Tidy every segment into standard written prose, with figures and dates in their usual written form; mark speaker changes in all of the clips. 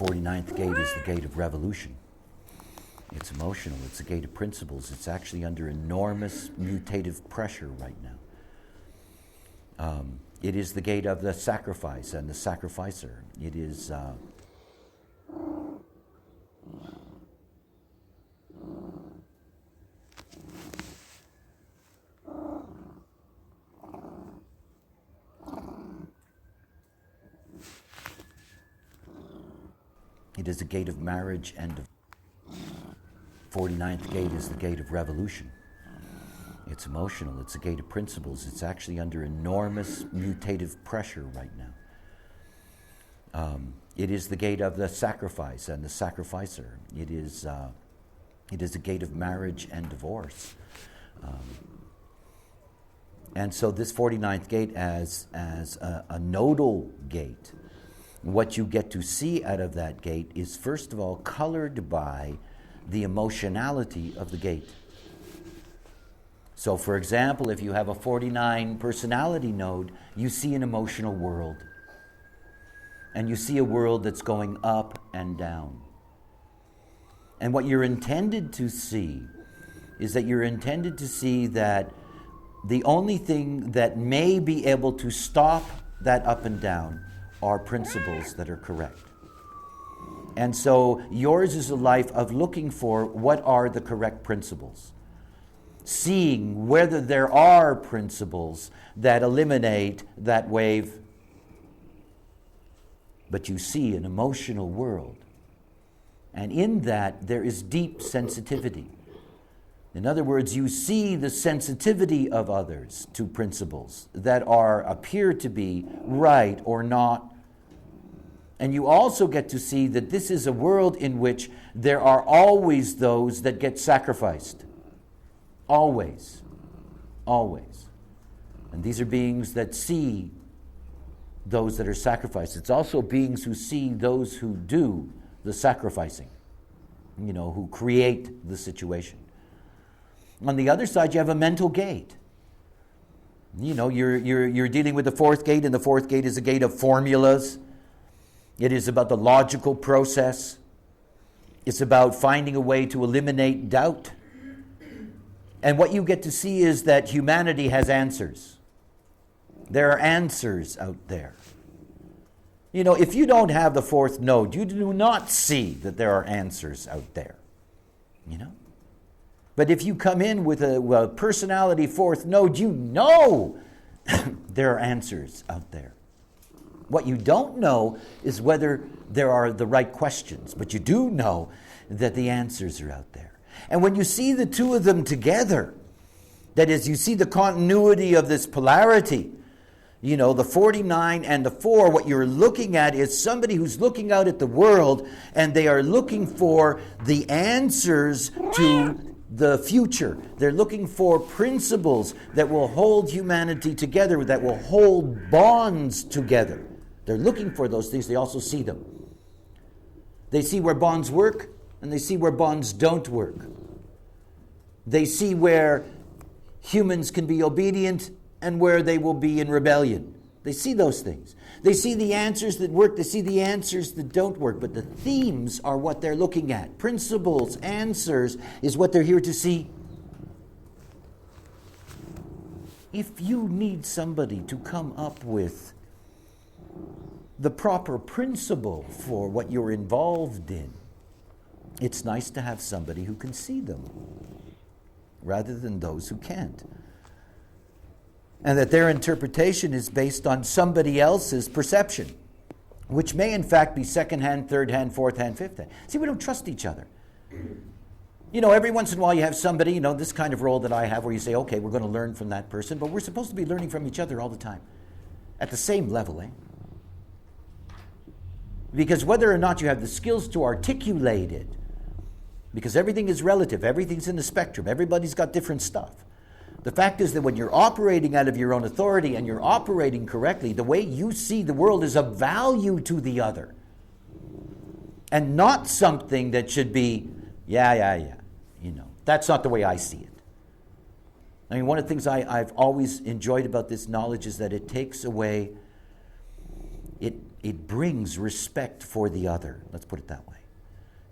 Speaker 1: 49th gate is the gate of revolution. It's emotional. It's the gate of principles. It's actually under enormous mutative pressure right now. It is the gate of the sacrifice and the sacrificer. It is it is the gate of marriage and of 49th gate is the gate of revolution. It's emotional. It's the gate of principles. It's actually under enormous mutative pressure right now. It is the gate of the sacrifice and the sacrificer. It is the gate of marriage and divorce. And so this 49th gate as a nodal gate, what you get to see out of that gate is first of all colored by the emotionality of the gate. So for example, if you have a 49 personality node, you see an emotional world. And you see a world that's going up and down. And what you're intended to see is that you're intended to see that the only thing that may be able to stop that up and down are principles that are correct. And so yours is a life of looking for what are the correct principles. Seeing whether there are principles that eliminate that wave. But you see an emotional world. And in that, there is deep sensitivity. In other words, you see the sensitivity of others to principles that appear to be right or not. And you also get to see that this is a world in which there are always those that get sacrificed. Always. Always. And these are beings that see those that are sacrificed. It's also beings who see those who do the sacrificing, who create the situation. On the other side, you have a mental gate. You're dealing with the fourth gate, and the fourth gate is a gate of formulas. It is about the logical process. It's about finding a way to eliminate doubt. And what you get to see is that humanity has answers. There are answers out there. If you don't have the fourth node, you do not see that there are answers out there. But if you come in with a personality fourth node, there are answers out there. What you don't know is whether there are the right questions, but you do know that the answers are out there. And when you see the two of them together, that is, you see the continuity of this polarity, the 49 and the 4, what you're looking at is somebody who's looking out at the world and they are looking for the answers to the future. They're looking for principles that will hold humanity together, that will hold bonds together. They're looking for those things. They also see them. They see where bonds work and they see where bonds don't work. They see where humans can be obedient and where they will be in rebellion. They see those things. They see the answers that work. They see the answers that don't work. But the themes are what they're looking at. Principles, answers is what they're here to see. If you need somebody to come up with the proper principle for what you're involved in, it's nice to have somebody who can see them rather than those who can't. And that their interpretation is based on somebody else's perception, which may in fact be second hand, third hand, fourth hand, fifth hand. See, we don't trust each other. Every once in a while you have somebody, this kind of role that I have where you say, okay, we're going to learn from that person, but we're supposed to be learning from each other all the time. At the same level, Because whether or not you have the skills to articulate it, because everything is relative, everything's in the spectrum, everybody's got different stuff. The fact is that when you're operating out of your own authority and you're operating correctly, the way you see the world is of value to the other. And not something that should be, yeah. That's not the way I see it. I mean, one of the things I've always enjoyed about this knowledge is that it takes away, it brings respect for the other. Let's put it that way.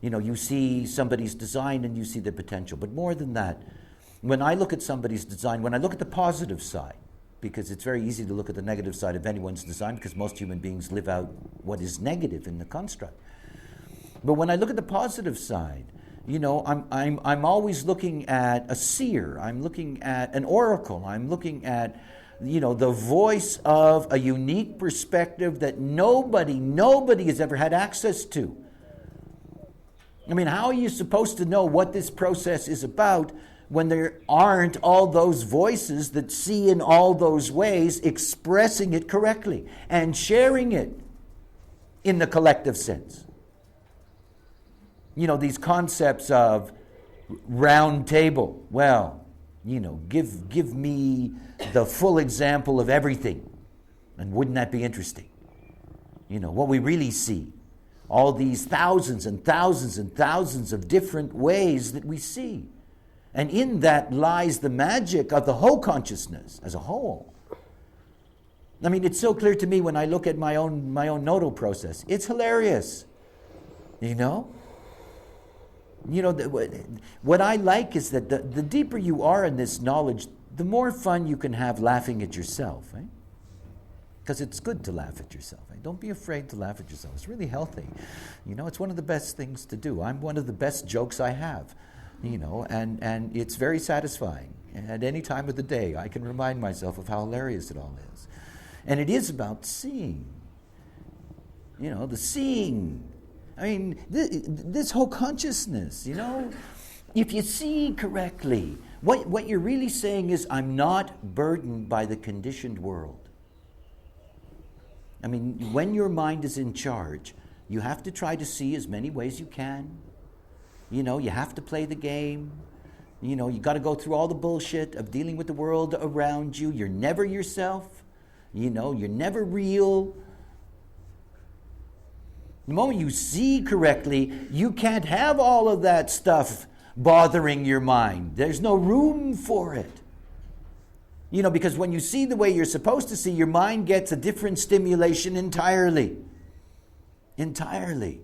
Speaker 1: You know, you see somebody's design and you see the potential. But more than that, when I look at somebody's design, when I look at the positive side, because it's very easy to look at the negative side of anyone's design because most human beings live out what is negative in the construct. But when I look at the positive side, you know, I'm always looking at a seer. I'm looking at an oracle. I'm looking at, you know, the voice of a unique perspective that nobody has ever had access to. I mean, how are you supposed to know what this process is about when there aren't all those voices that see in all those ways expressing it correctly and sharing it in the collective sense? You know, these concepts of round table. Well, you know, give me the full example of everything. And wouldn't that be interesting? You know, what we really see. All these thousands and thousands and thousands of different ways that we see. And in that lies the magic of the whole consciousness as a whole. I mean, it's so clear to me when I look at my own nodal process. It's hilarious. You know? You know, what I like is that the deeper you are in this knowledge, the more fun you can have laughing at yourself. Eh? Because it's good to laugh at yourself. Eh? Don't be afraid to laugh at yourself. It's really healthy. You know, it's one of the best things to do. I'm one of the best jokes I have. You know, and it's very satisfying. At any time of the day, I can remind myself of how hilarious it all is. And it is about seeing. You know, the seeing. I mean, this whole consciousness, you know, if you see correctly, what you're really saying is, I'm not burdened by the conditioned world. I mean, when your mind is in charge, you have to try to see as many ways you can. You know, you have to play the game. You know, you got to go through all the bullshit of dealing with the world around you. You're never yourself. You know, you're never real. The moment you see correctly, you can't have all of that stuff bothering your mind. There's no room for it. You know, because when you see the way you're supposed to see, your mind gets a different stimulation entirely. Entirely.